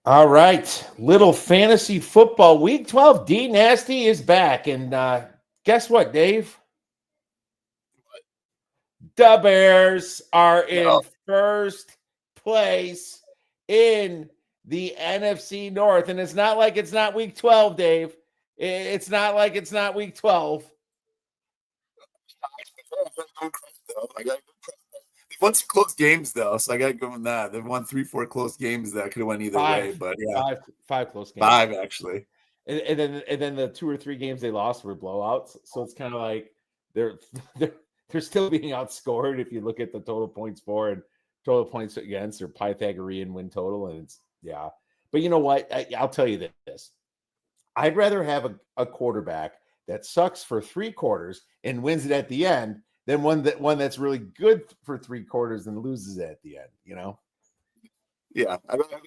All right. Little fantasy football week 12. D Nasty is back. And guess what, Dave? The Bears are in No. first place in the NFC North. And it's not like it's not week 12, Dave. It's not like it's not week 12. I got They've won some close games though, so I got to give them that. They've won 3, 4 close games that could have went either way, Five, but yeah, five close games. 5 actually. And then the 2 or 3 games they lost were blowouts. So it's kind of like they're they're they're still being outscored if you look at the total points for and total points against or Pythagorean win total. And it's yeah. But you know what? I'll tell you this. I'd rather have a quarterback that sucks for 3 quarters and wins it at the end than one that's really good for 3 quarters and loses it at the end, you know? Yeah, I don't have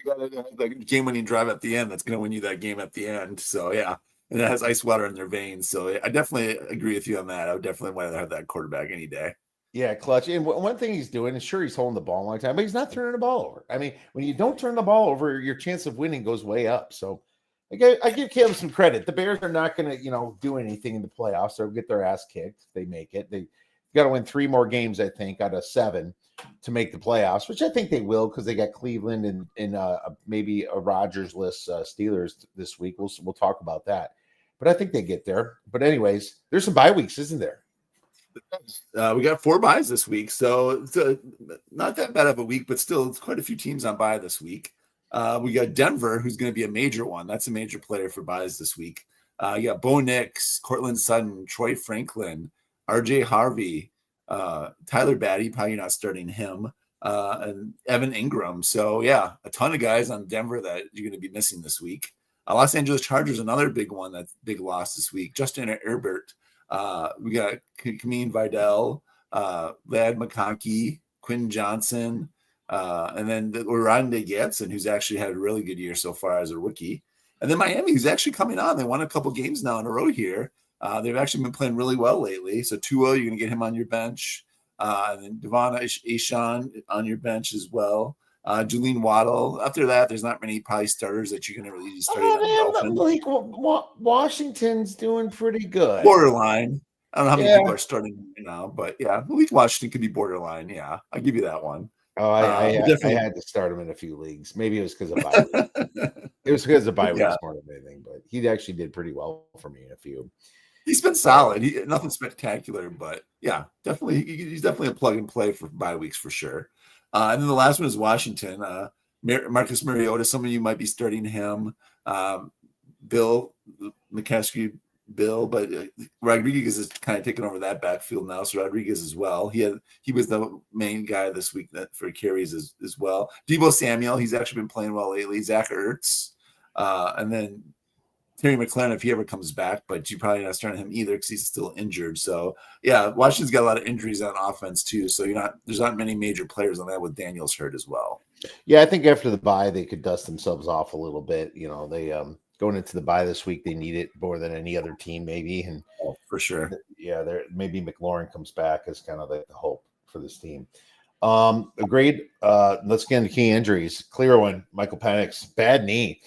the game-winning drive at the end that's going to win you that game at the end. So yeah, and it has ice water in their veins. So I definitely agree with you on that. I would definitely rather have that quarterback any day. Yeah, clutch. And one thing he's doing is sure he's holding the ball a long time, but he's not turning the ball over. I mean, when you don't turn the ball over, your chance of winning goes way up. So I give Caleb some credit. The Bears are not going to, do anything in the playoffs. They'll get their ass kicked if they make it. They got to win 3 more games, I think, out of 7 to make the playoffs, which I think they will because they got Cleveland and maybe a Rodgers-less Steelers this week. We'll talk about that. But I think they get there. But anyways, there's some bye weeks, isn't there? We got 4 buys this week, so it's not that bad of a week, but still, it's quite a few teams on bye this week. We got Denver, who's going to be a major one. That's a major player for buys this week. You got Bo Nix, Cortland Sutton, Troy Franklin, RJ Harvey, Tyler Batty, probably not starting him, and Evan Ingram. So, yeah, a ton of guys on Denver that you're going to be missing this week. Los Angeles Chargers, another big one, that's big loss this week. Justin Herbert. We got Kameen Vidal, Lad McConkey, Quinn Johnson, and then Rondé Gatson, who's actually had a really good year so far as a rookie. And then Miami, who's actually coming on. They won a couple games now in a row here. They've actually been playing really well lately. So Tua, you're going to get him on your bench. And then Devon Achane on your bench as well. Julian Waddle. After that, there's not many probably starters that you're going to really start on Dolphins. Like Washington's doing pretty good. Borderline. I don't know how many Yeah. people are starting right now, but yeah, at least Washington could be borderline. Yeah, I'll give you that one. Oh, I had to start him in a few leagues. Maybe it was because of bye week. It was because of bye weeks more than anything, but he actually did pretty well for me in a few. He's been solid. Nothing spectacular, but yeah, definitely he's definitely a plug and play for bye weeks for sure. And then the last one is Washington. Marcus Mariota. Some of you might be starting him. Bill McCaskey, but Rodriguez is kind of taking over that backfield now. So Rodriguez as well. He was the main guy this week for carries as well. Deebo Samuel. He's actually been playing well lately. Zach Ertz, and then Terry McLaurin if he ever comes back, but you probably not starting him either because he's still injured. So yeah, Washington's got a lot of injuries on offense too. So there's not many major players on that with Daniels hurt as well. Yeah, I think after the bye they could dust themselves off a little bit. They going into the bye this week, they need it more than any other team, maybe. And for sure. Yeah, maybe McLaurin comes back as kind of like the hope for this team. Agreed. Let's get into key injuries. Clear one, Michael Penix, bad knee.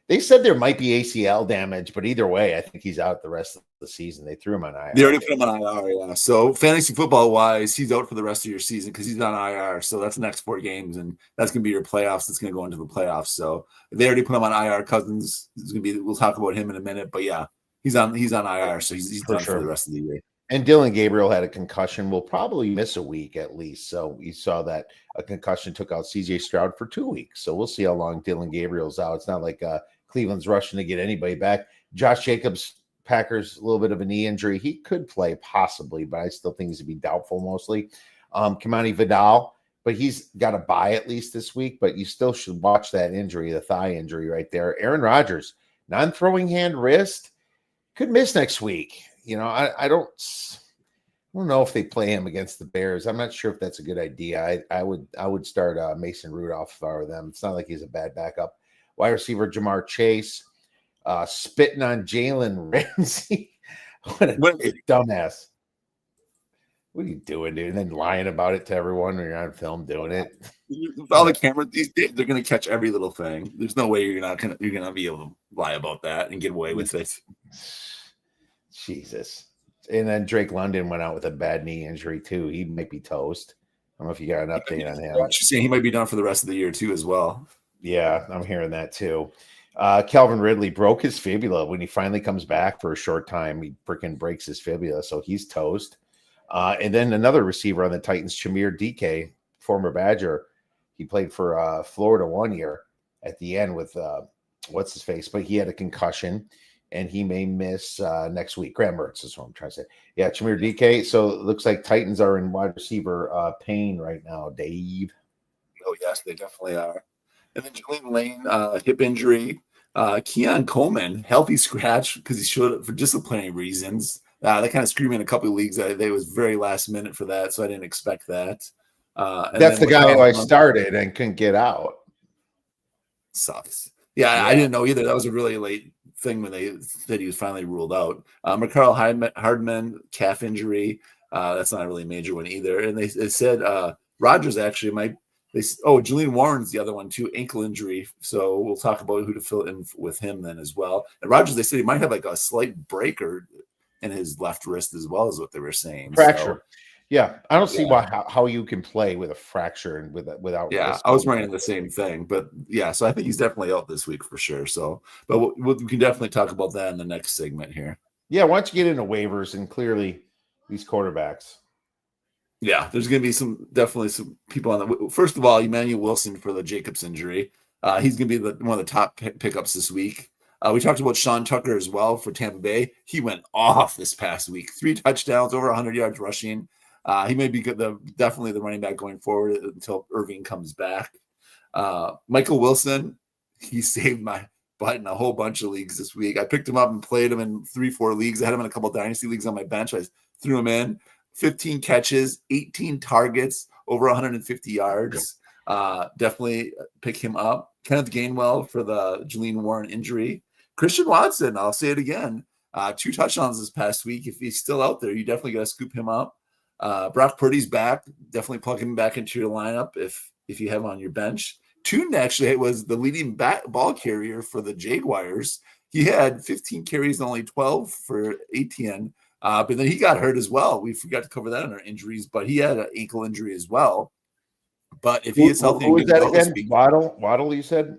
They said there might be ACL damage, but either way, I think he's out the rest of the season. They threw him on IR. They already put him on IR, yeah. So fantasy football wise, he's out for the rest of your season because he's on IR. So that's the next 4 games, and that's going to be your playoffs. That's going to go into the playoffs. So they already put him on IR. Cousins is going to be. We'll talk about him in a minute, but yeah, he's on IR, so he's done for the rest of the year. And Dylan Gabriel had a concussion. Will probably miss a week at least. So you saw that a concussion took out CJ Stroud for 2 weeks. So we'll see how long Dylan Gabriel's out. It's not like Cleveland's rushing to get anybody back. Josh Jacobs, Packers, a little bit of a knee injury. He could play possibly, but I still think he's to be doubtful mostly. Kamani Vidal, but he's got a bye at least this week, but you still should watch that injury, the thigh injury right there. Aaron Rodgers, non-throwing hand wrist, could miss next week. I don't know if they play him against the Bears. I'm not sure if that's a good idea. I would start Mason Rudolph if I were them. It's not like he's a bad backup. Wide receiver Jamar Chase, spitting on Jalen Ramsey. What a dumbass. What are you doing, dude? And then lying about it to everyone when you're on film doing it. With all the cameras these days, they're gonna catch every little thing. There's no way you're gonna be able to lie about that and get away with it. Jesus. And then Drake London went out with a bad knee injury too. He might be toast. I don't know if you got an update on him. She's saying he might be done for the rest of the year too, as well. Yeah, I'm hearing that too. Calvin Ridley broke his fibula when he finally comes back for a short time. He freaking breaks his fibula, so he's toast. And then another receiver on the Titans, Shamir DK, former Badger. He played for Florida 1 year at the end with what's his face, but he had a concussion and he may miss next week. Graham Mertz is what I'm trying to say. Yeah, Shamir DK. So it looks like Titans are in wide receiver pain right now, Dave. Oh, yes, they definitely are. And then Julian Lane, hip injury. Keon Coleman, healthy scratch because he showed up for disciplinary reasons. That kind of screamed in a couple of leagues. It was very last minute for that, so I didn't expect that. That's the guy who I started and couldn't get out. Sucks. Yeah, I didn't know either. That was a really late thing when they said he was finally ruled out. McCarl Hardman, calf injury. That's not a really major one either. And they said Rodgers actually might. Julian Warren's the other one too, ankle injury. So we'll talk about who to fill in with him then as well. And Rodgers, they said he might have like a slight breaker in his left wrist as well, as what they were saying. Fracture. Yeah, I don't see how you can play with a fracture and without. Yeah, I was running the same thing, but yeah, so I think he's definitely out this week for sure. So, but we can definitely talk about that in the next segment here. Yeah, why don't you get into waivers and clearly these quarterbacks. Yeah, there's going to be definitely some people on the. First of all, Emmanuel Wilson for the Jacobs injury. He's going to be one of the top pickups this week. We talked about Sean Tucker as well for Tampa Bay. He went off this past week. 3 touchdowns, over 100 yards rushing. He may be good, definitely the running back going forward until Irving comes back. Michael Wilson, he saved my butt in a whole bunch of leagues this week. I picked him up and played him in 3-4 leagues. I had him in a couple of dynasty leagues on my bench. I threw him in. 15 catches, 18 targets, over 150 yards. Definitely pick him up. Kenneth Gainwell for the Julian Warren injury. Christian Watson, I'll say it again. 2 touchdowns this past week. If he's still out there, you definitely got to scoop him up. Brock Purdy's back. Definitely plug him back into your lineup if you have him on your bench. Tootin actually was the leading ball carrier for the Jaguars. He had 15 carries and only 12 for ATN. But then he got hurt as well. We forgot to cover that in our injuries, but he had an ankle injury as well. But if he is healthy, who was that again? Waddle, you said?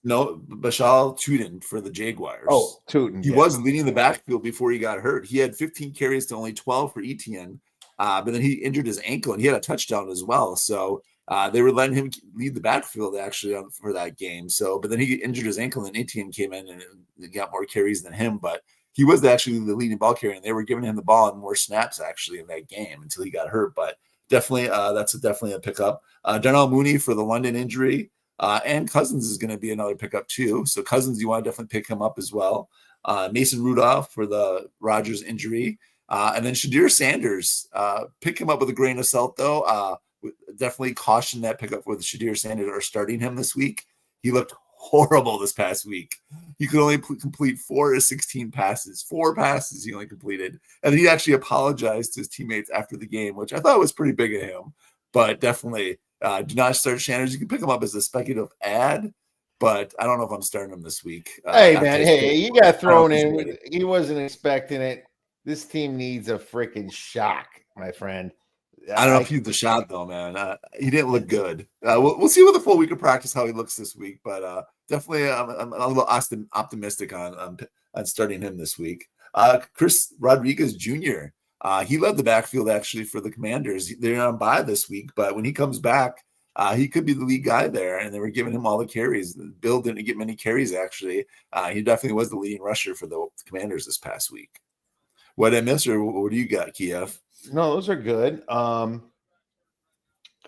No, Bashal Tootin for the Jaguars. Oh, Tootin. He was leading the backfield before he got hurt. He had 15 carries to only 12 for ETN. But then he injured his ankle and he had a touchdown as well. So they were letting him lead the backfield actually for that game. So, but then he injured his ankle and ETN came in and got more carries than him. But he was actually the leading ball carrier, and they were giving him the ball and more snaps actually in that game until he got hurt. But definitely, that's definitely a pickup. Darnell Mooney for the London injury, and Cousins is going to be another pickup too. So Cousins, you want to definitely pick him up as well. Mason Rudolph for the Rodgers injury, and then Shadir Sanders. Pick him up with a grain of salt though. Definitely caution that pickup with Shadir Sanders or starting him this week. He looked horrible this past week. He could only complete 4 of 16 passes. 4 passes he only completed. And he actually apologized to his teammates after the game, which I thought was pretty big of him. But definitely do not start Sanders. You can pick him up as a speculative ad, but I don't know if I'm starting him this week. Hey, man, you got thrown in. He wasn't expecting it. This team needs a freaking shock, my friend. I don't know if he's the shot though, man. He didn't look good. We'll see with a full week of practice how he looks this week, but definitely I'm a little optimistic on starting him this week. Chris Rodriguez Jr. He led the backfield actually for the Commanders. They're on bye this week, but when he comes back, he could be the lead guy there, and they were giving him all the carries. Bill didn't get many carries actually. He definitely was the leading rusher for the Commanders this past week. What I miss, or what do you got, Kiev? No, those are good.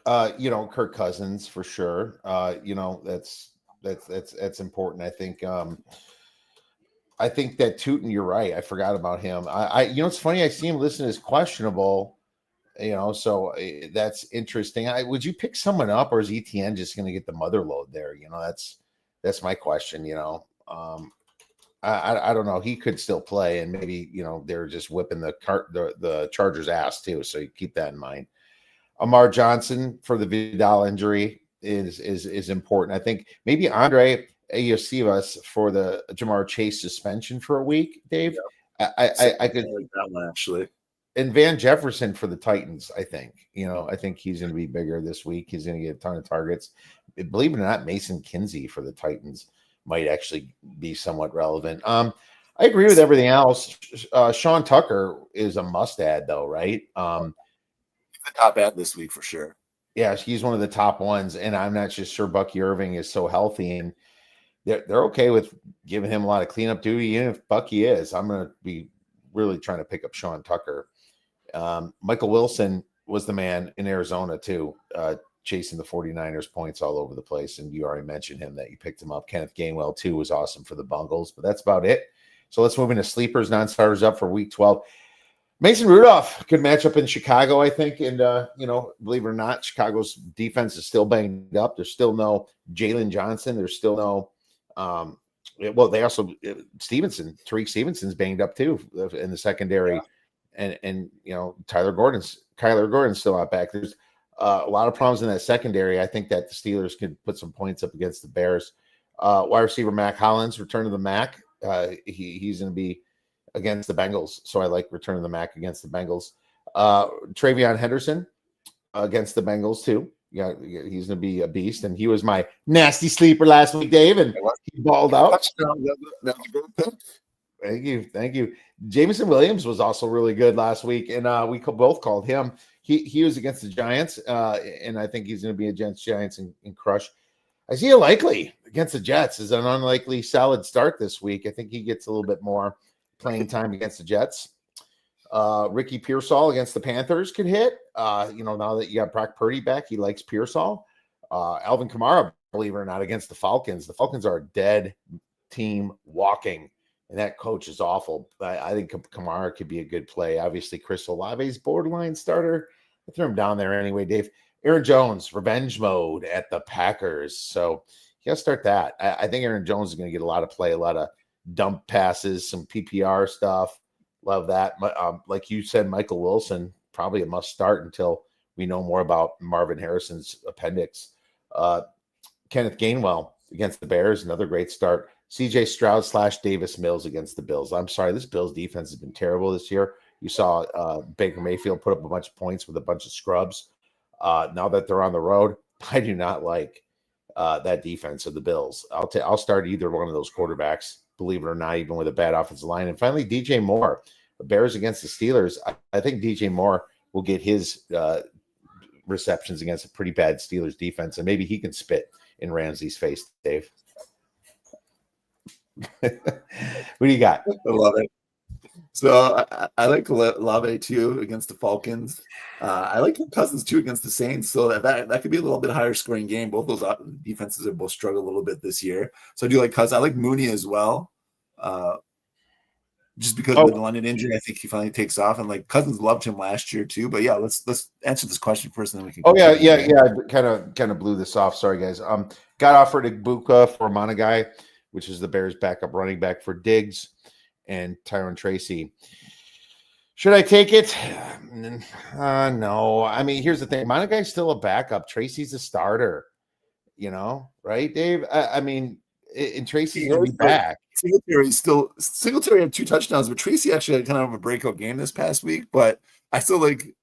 Kirk Cousins for sure. That's important. I think that Tootin, you're right. I forgot about him. It's funny. I see him listed as questionable. So that's interesting. Would you pick someone up, or is ETN just going to get the mother load there? That's my question. I don't know. He could still play, and maybe they're just whipping the Chargers' ass too. So you keep that in mind. Amar Johnson for the Vidal injury is important. I think maybe Andre Ayosivas for the Jamar Chase suspension for a week. Dave, I could like that one actually. And Van Jefferson for the Titans. I think he's going to be bigger this week. He's going to get a ton of targets. Believe it or not, Mason Kinsey for the Titans might actually be somewhat relevant. I agree with everything else. Sean Tucker is a must add though, right? The top ad this week for sure. Yeah, he's one of the top ones, and I'm not just sure Bucky Irving is so healthy, and they're okay with giving him a lot of cleanup duty. Even if Bucky is, I'm going to be really trying to pick up Sean Tucker. Michael Wilson was the man in Arizona too, chasing the 49ers points all over the place, and you already mentioned him that you picked him up. Kenneth Gainwell too was awesome for the Bungles, but that's about it. So let's move into sleepers, non-starters up for week 12. Mason Rudolph, good matchup in Chicago, I think. And, believe it or not, Chicago's defense is still banged up. There's still no Jalen Johnson. There's still no they also Tariq Stevenson's banged up too in the secondary. Yeah. And Kyler Gordon's still out back. There's a lot of problems in that secondary. I think that the Steelers could put some points up against the Bears. Wide receiver Mac Hollins, return to the Mac. He's going to be against the Bengals. So I like return of the Mac against the Bengals. Travion Henderson against the Bengals too. Yeah, he's going to be a beast. And he was my nasty sleeper last week, Dave, and he balled out. Thank you. Jameson Williams was also really good last week, and we both called him. He was against the Giants, and I think he's going to be against Giants and crush. Isaiah Likely against the Jets is an unlikely solid start this week. I think he gets a little bit more playing time against the Jets. Ricky Pearsall against the Panthers could hit. Now that you got Brock Purdy back, he likes Pearsall. Alvin Kamara, believe it or not, against the Falcons. The Falcons are a dead team walking, and that coach is awful. I think Kamara could be a good play. Obviously, Chris Olave's borderline starter. I threw him down there anyway, Dave. Aaron Jones, revenge mode at the Packers. So you got to start that. I think Aaron Jones is going to get a lot of play, a lot of dump passes, some PPR stuff. Love that. Like you said, Michael Wilson, probably a must start until we know more about Marvin Harrison's appendix. Kenneth Gainwell against the Bears, another great start. CJ Stroud / Davis Mills against the Bills. I'm sorry, this Bills defense has been terrible this year. You saw Baker Mayfield put up a bunch of points with a bunch of scrubs. Now that they're on the road, I do not like that defense of the Bills. I'll start either one of those quarterbacks, believe it or not, even with a bad offensive line. And finally, DJ Moore, the Bears against the Steelers. I think DJ Moore will get his receptions against a pretty bad Steelers defense, and maybe he can spit in Ramsey's face, Dave. What do you got? I love it. So I like Olave too against the Falcons. I like Cousins too against the Saints. So that could be a little bit higher scoring game. Both those defenses have both struggled a little bit this year. So I do like Cousins. I like Mooney as well. Just because of the London injury, I think he finally takes off. And like Cousins loved him last year too. But yeah, let's answer this question first, and then we can. I kind of blew this off. Sorry, guys. Got offered Igbuka for Monagai, which is the Bears' backup running back for Diggs and Tyron Tracy. Should I take it? No. I mean, here's the thing. Monaguy's still a backup. Tracy's a starter. Right, Dave? I mean, and Tracy's going to be back. Singletary had 2 touchdowns, but Tracy actually had kind of a breakout game this past week. But I still like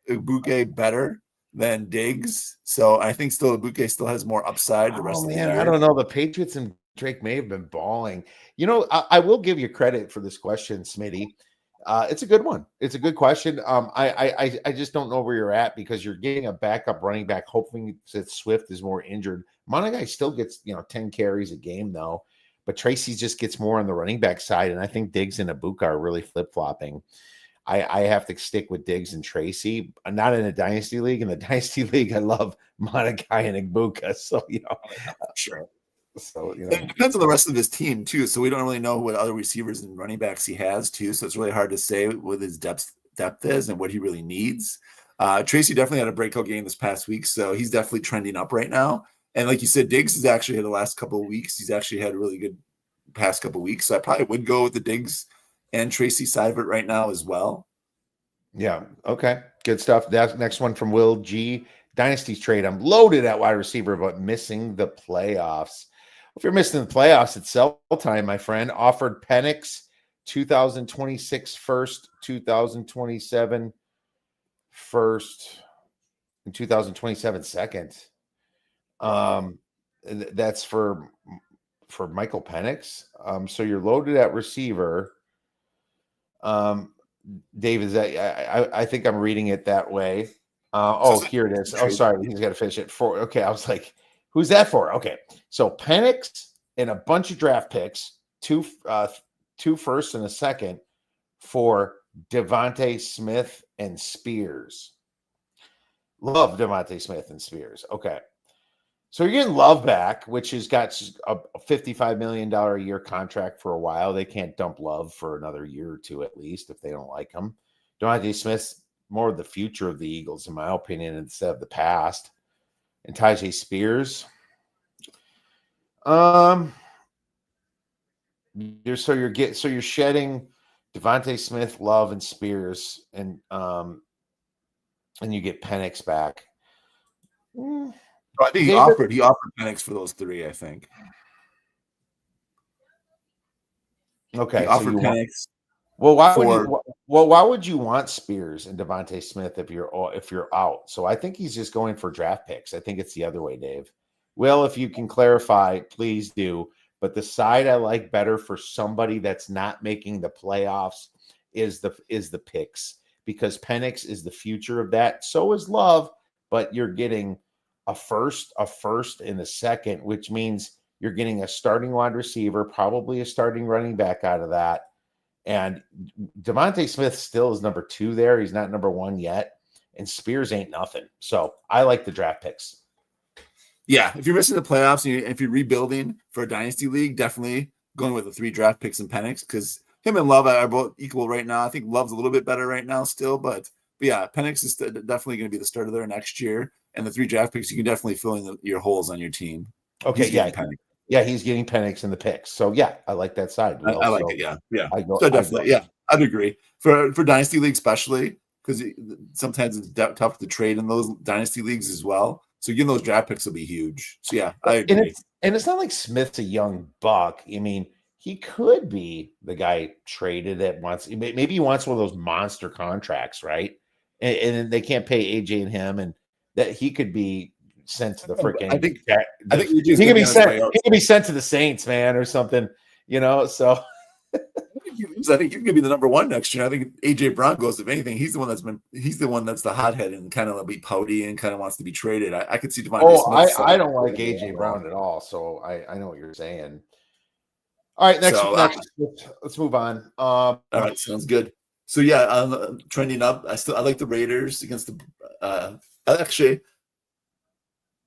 Igbuka better than Diggs. So I think Igbuka still has more upside the rest of the year. I don't know. The Patriots and Drake may have been balling. I will give you credit for this question, Smitty. It's a good one. It's a good question. I just don't know where you're at because you're getting a backup running back, hoping that Swift is more injured. Monagai still gets 10 carries a game though, but Tracy just gets more on the running back side, and I think Diggs and Igbuka are really flip flopping. I have to stick with Diggs and Tracy. I'm not in a dynasty league. In the dynasty league, I love Monagai and Igbuka. So sure. So it depends on the rest of his team too. So we don't really know what other receivers and running backs he has too. So it's really hard to say what his depth is and what he really needs. Tracy definitely had a breakout game this past week, so he's definitely trending up right now. And like you said, Diggs has actually had the last couple of weeks. He's actually had really good past couple of weeks. So I probably would go with the Diggs and Tracy side of it right now as well. Yeah. Okay. Good stuff. That next one from Will G. Dynasty's trade. I'm loaded at wide receiver, but missing the playoffs. If you're missing the playoffs, it's sell time, my friend. Offered Penix 2026 first, 2027 first, and 2027 second. That's for Michael Penix. So you're loaded at receiver. Dave, is that I think I'm reading it that way. Here it is. Oh, sorry, he's got to finish it for. Okay, I was like, who's that for? Okay, so Penix and a bunch of draft picks, two firsts and a second for Devontae Smith and Spears. Love Devontae Smith and Spears. Okay. So you're getting Love back, which has got a $55 million a year contract for a while. They can't dump Love for another year or two at least if they don't like him. Devontae Smith's more of the future of the Eagles, in my opinion, instead of the past. And Tyjae Spears. You're shedding Devontae Smith, Love, and Spears, and you get Penix back. I think he offered Penix for those three, I think. Okay. He offered Penix. Why would you want Spears and Devontae Smith if you're out? So I think he's just going for draft picks. I think it's the other way, Dave. Well, if you can clarify, please do. But the side I like better for somebody that's not making the playoffs is the picks, because Penix is the future of that. So is Love, but you're getting a first, and a second, which means you're getting a starting wide receiver, probably a starting running back out of that. And Devontae Smith still is number 2 there. He's not number 1 yet. And Spears ain't nothing. So I like the draft picks. Yeah, if you're missing the playoffs and if you're rebuilding for a dynasty league, definitely going with the 3 draft picks and Penix, because him and Love are both equal right now. I think Love's a little bit better right now still, but yeah, Penix is definitely going to be the starter there next year. And the 3 draft picks, you can definitely fill in your holes on your team. Okay, he's getting Penix in the picks. So yeah, I like that side. I like it. Yeah. I'd agree for dynasty league, especially because sometimes it's tough to trade in those dynasty leagues as well. So getting those draft picks will be huge. So yeah, I agree. And it's not like Smith's a young buck. I mean, he could be the guy traded at once. Maybe he wants one of those monster contracts, right? And they can't pay AJ and him, and that he could be sent to the freaking. I think he could be sent to the Saints, man, or something. So I think you're going to be the number 1 next year. I think AJ Brown goes. If anything, he's the one that's the hothead and kind of be pouty and kind of wants to be traded. I could see Devontae Smith. I don't like AJ Brown at all. So I know what you're saying. All right, next, let's move on. All right, sounds good. So yeah, trending up. I like the Raiders against the. Actually,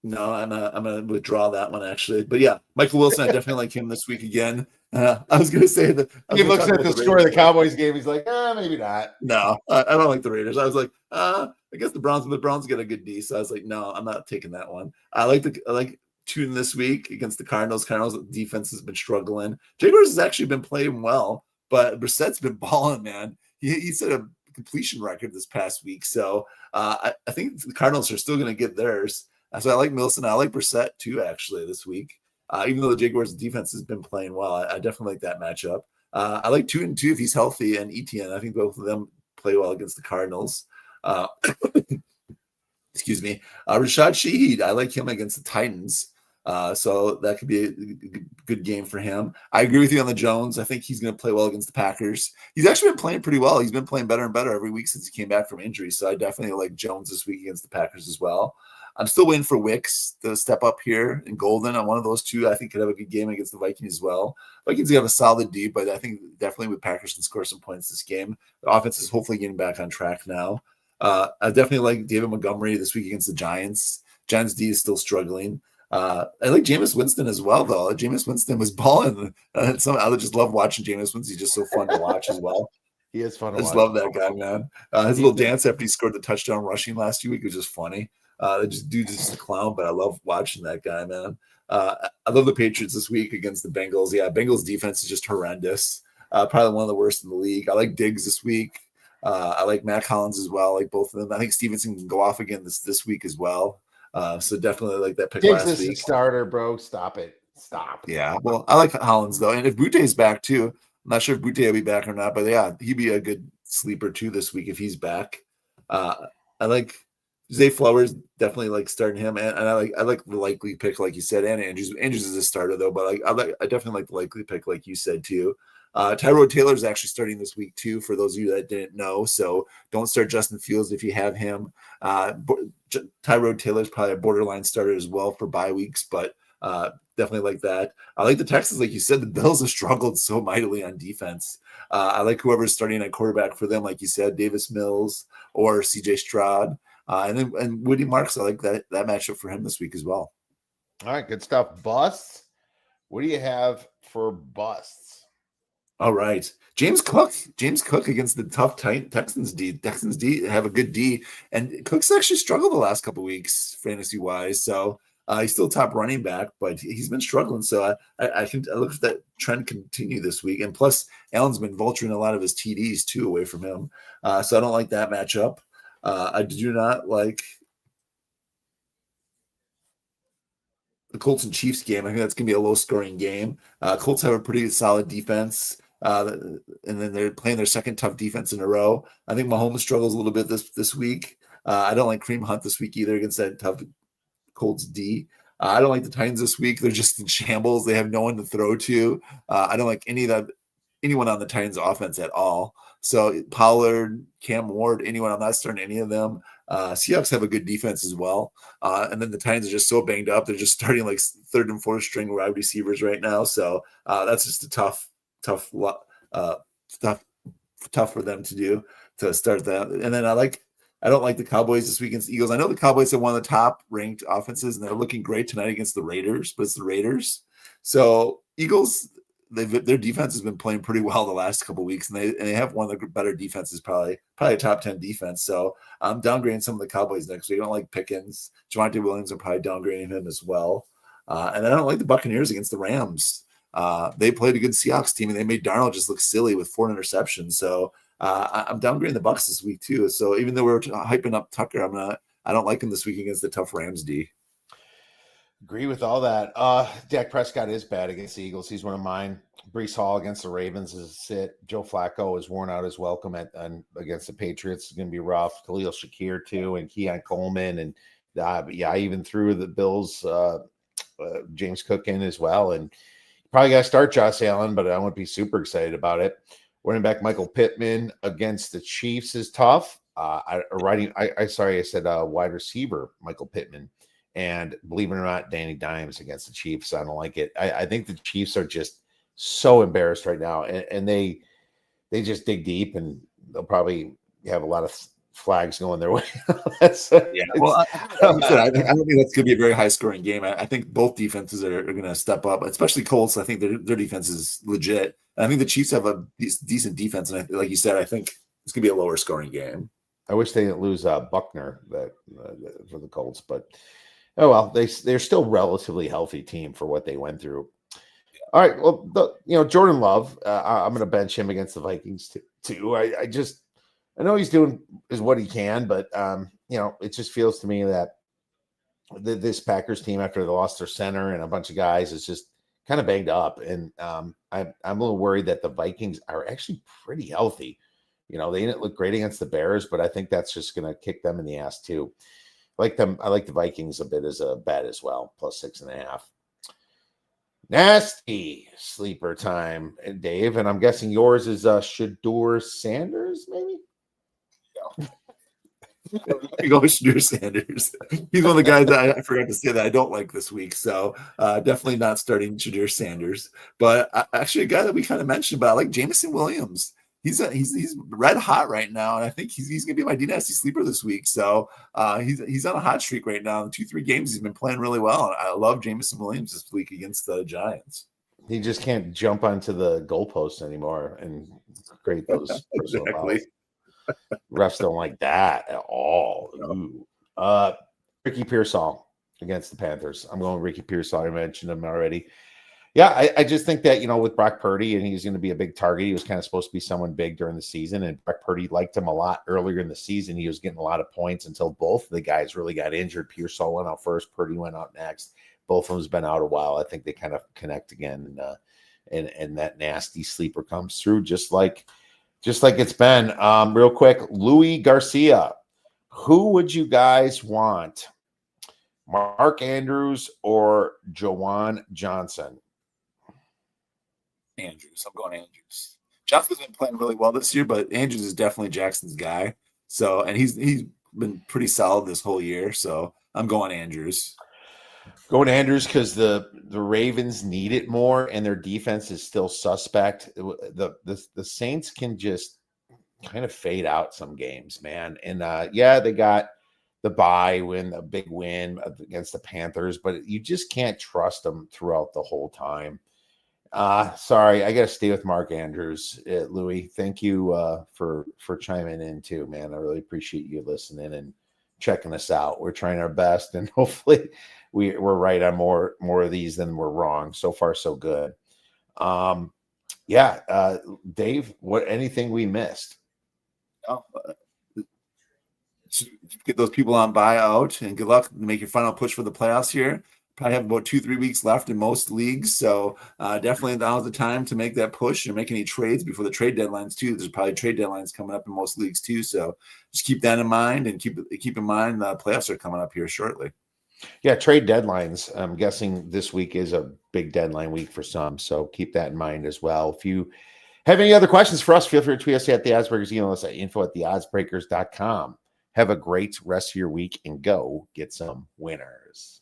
no, I'm gonna withdraw that one actually. But yeah, Michael Wilson, I definitely like him this week again. I was gonna say that he looks at the score of the Cowboys game. He's like, maybe not. No, I don't like the Raiders. I was like, I guess the Browns get a good D. So I was like, no, I'm not taking that one. I like Tune this week against the Cardinals. Cardinals defense has been struggling. Jaguars has actually been playing well, but Brissett's been balling, man. He set a completion record this past week. So I think the Cardinals are still going to get theirs. So I like Milson. I like Brissett too, actually, this week. Even though the Jaguars defense has been playing well, I definitely like that matchup. I like 2 and 2 if he's healthy, and ETN. I think both of them play well against the Cardinals. Excuse me. Rashad Shaheed, I like him against the Titans. So that could be a good game for him. I agree with you on the Jones. I think he's going to play well against the Packers. He's actually been playing pretty well. He's been playing better and better every week since he came back from injury. So I definitely like Jones this week against the Packers as well. I'm still waiting for Wicks to step up here and Golden on one of those two. I think could have a good game against the Vikings as well. Vikings have a solid D, but I think definitely with Packers can score some points this game. The offense is hopefully getting back on track now. I definitely like David Montgomery this week against the Giants. Giants D is still struggling. I like Jameis Winston as well, though. Jameis Winston was balling. I just love watching Jameis Winston. He's just so fun to watch as well. He is fun to watch. I just love that guy, man. His little dance after he scored the touchdown rushing last week was just funny. Dude's just a clown, but I love watching that guy, man. I love the Patriots this week against the Bengals. Yeah, Bengals defense is just horrendous. Probably one of the worst in the league. I like Diggs this week. I like Matt Collins as well. I like both of them. I think Stevenson can go off again this week as well. So definitely like that pick Diggs last is a week. starter, bro. Stop it. Stop. Yeah, well, I like Hollins though, and if Butte's back too, I'm not sure if Butte will be back or not, but yeah, he'd be a good sleeper too this week if he's back. I like Zay Flowers, definitely like starting him, and I like the likely pick like you said, and Andrews. Andrews is a starter though, but I definitely like the likely pick like you said too. Tyrod Taylor is actually starting this week too. For those of you that didn't know, so don't start Justin Fields if you have him. Tyrod Taylor is probably a borderline starter as well for bye weeks, but definitely like that. I like the Texans, like you said, the Bills have struggled so mightily on defense. I like whoever's starting at quarterback for them, like you said, Davis Mills or CJ Stroud. And Woody Marks, I like that matchup for him this week as well. All right, good stuff. Busts. What do you have for busts? All right. James Cook against the tough Texans D. Texans D have a good D, and Cook's actually struggled the last couple weeks fantasy wise. So he's still top running back, but he's been struggling. So I look at that trend continue this week. And plus, Allen's been vulturing a lot of his TDs too away from him. So I don't like that matchup. I do not like the Colts and Chiefs game. I think that's going to be a low scoring game. Colts have a pretty solid defense. And then they're playing their second tough defense in a row. I think Mahomes struggles a little bit this week. I don't like Kareem Hunt this week either against that tough Colts D. I don't like the Titans this week. They're just in shambles. They have no one to throw to. I don't like anyone on the Titans offense at all. So Pollard, Cam Ward, anyone, I'm not starting any of them. Seahawks have a good defense as well. And then the Titans are just so banged up. They're just starting like third and fourth string wide receivers right now. So that's just a tough for them to do to start that. And then I don't like the Cowboys this week against the Eagles. I know the Cowboys are one of the top ranked offenses, and they're looking great tonight against the Raiders, but it's the Raiders. So Eagles, their defense has been playing pretty well the last couple of weeks, and they have one of the better defenses, probably a top 10 defense. So I'm downgrading some of the Cowboys next week. I don't like Pickens. Javonte Williams, I'm probably downgrading him as well. And I don't like the Buccaneers against the Rams. They played a good Seahawks team, and they made Darnold just look silly with 4 interceptions. So I'm downgrading the Bucs this week too. So even though we're hyping up Tucker, I don't like him this week against the tough Rams D. Agree with all that. Dak Prescott is bad against the Eagles. He's one of mine. Brees Hall against the Ravens is a sit. Joe Flacco has worn out his welcome against the Patriots. It's going to be rough. Khalil Shakir too, and Keon Coleman, and I even threw the Bills James Cook in as well. And probably got to start Josh Allen, but I won't be super excited about it. Running back Michael Pittman against the Chiefs is tough. Wide receiver Michael Pittman, and believe it or not, Danny Dimes against the Chiefs. I don't like it. I think the Chiefs are just so embarrassed right now, and they just dig deep, and they'll probably have a lot of flags going their way. Yeah, well, I don't think that's going to be a very high scoring game. I think both defenses are going to step up, especially Colts. I think their defense is legit. And I think the Chiefs have a decent defense, and like you said, I think it's going to be a lower scoring game. I wish they didn't lose Buckner for the Colts, but oh well, they're still a relatively healthy team for what they went through. All right, well, Jordan Love, I'm going to bench him against the Vikings too. I know he's doing is what he can, but it just feels to me that this Packers team, after they lost their center and a bunch of guys, is just kind of banged up, and I'm a little worried that the Vikings are actually pretty healthy. They didn't look great against the Bears, but I think that's just going to kick them in the ass too. I like the Vikings a bit as a bet as well, plus 6.5. Nasty sleeper time, Dave, and I'm guessing yours is Shedeur Sanders, maybe. You go with Shedeur Sanders. He's one of the guys that I forgot to say that I don't like this week. So definitely not starting Shedeur Sanders. But actually, a guy that we kind of mentioned about, I like Jameson Williams. He's red hot right now, and I think he's going to be my dynasty sleeper this week. So he's on a hot streak right now. In 2-3 games, he's been playing really well. I love Jameson Williams this week against the Giants. He just can't jump onto the goalposts anymore and create those personal fouls. Refs don't like that at all. Ooh. Ricky Pearsall against the Panthers. I'm going Ricky Pearsall. I mentioned him already. Yeah, I just think that, with Brock Purdy, and he's going to be a big target. He was kind of supposed to be someone big during the season, and Brock Purdy liked him a lot earlier in the season. He was getting a lot of points until both of the guys really got injured. Pearsall went out first, Purdy went out next. Both of them's been out a while. I think they kind of connect again, and that nasty sleeper comes through just like it's been. Real quick, Louis Garcia. Who would you guys want? Mark Andrews or Jawan Johnson? Andrews. I'm going Andrews. Johnson's been playing really well this year, but Andrews is definitely Jackson's guy. So, and he's been pretty solid this whole year. So I'm going Andrews. Going Andrews because the Ravens need it more, and their defense is still suspect. The Saints can just kind of fade out some games, man. And they got the bye win, a big win against the Panthers, but you just can't trust them throughout the whole time. Sorry, I got to stay with Mark Andrews. Louis, thank you for chiming in too, man. I really appreciate you listening and checking us out. We're trying our best, and hopefully we're right on more of these than we're wrong. So far, so good. Dave, anything we missed? Get those people on buyout, and good luck. Make your final push for the playoffs here. Probably have about 2-3 weeks left in most leagues, so definitely now's the time to make that push and make any trades before the trade deadlines too. There's probably trade deadlines coming up in most leagues too, so just keep that in mind, and keep in mind the playoffs are coming up here shortly. Yeah, trade deadlines. I'm guessing this week is a big deadline week for some, so keep that in mind as well. If you have any other questions for us, feel free to tweet us at the Oddsbreakers. Email us at info@theoddsbreakers.com. Have a great rest of your week and go get some winners.